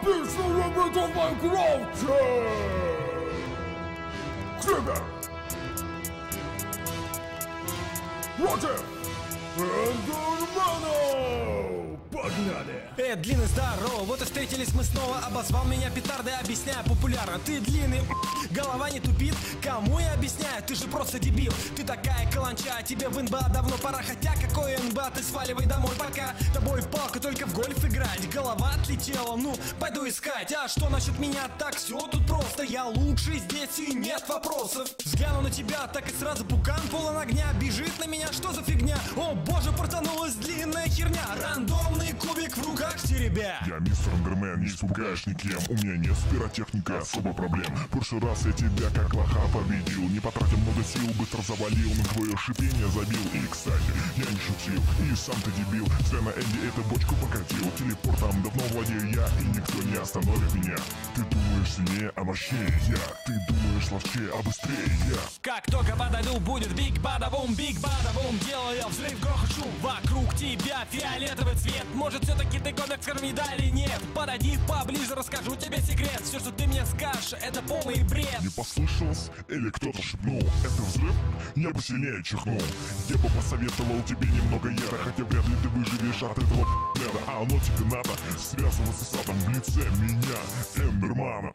отличный любитель в Майнкрафте! Крипер! Против Эндермана! Погнали! Длинный, здорово, вот и встретились мы снова. Обозвал меня петардой, объясняю популярно. Ты длинный, голова не тупит. Кому я объясняю, ты же просто дебил. Ты такая каланча, тебе в НБА давно пора. Хотя какой НБА, ты сваливай домой, пока тобой в палку только в гольф играть. Голова отлетела, ну, пойду искать. А что насчет меня, так все тут просто. Я лучший здесь и нет вопросов. Взгляну на тебя, так и сразу пукан полон огня. Бежит на меня, что за фигня? О боже, портанулась длинная херня. Рандомный кубик в руках теребя. Я мистер Эндермен, не испугаешь никем. У меня нет пиротехника, особо проблем. В прошлый раз я тебя как лоха победил. Не потратил много сил, быстро завалил. На твое шипение забил. И, кстати, я не шутил. И сам ты дебил. Зря на Энди эту бочку покатил. Телепортом давно владею я, и никто не остановит меня. Ты думаешь сильнее, а мощнее я. Ты думаешь ловчее, а быстрее я. Как только подойду, будет биг бада-бум, делаю взрыв, грохот, шум. Вокруг тебя фиолетовый цвет. Может, все-таки ты комик, скажи мне да или нет. Подойди поближе, расскажу тебе секрет. Все, что ты мне скажешь, это полный бред. Не послышалось? Или кто-то шепнул? Это взрыв? Я бы сильнее чихнул. Я бы посоветовал тебе немного яда. Хотя вряд ли ты выживешь от этого яда. А оно тебе надо связываться с адом в лице меня, Эндермана.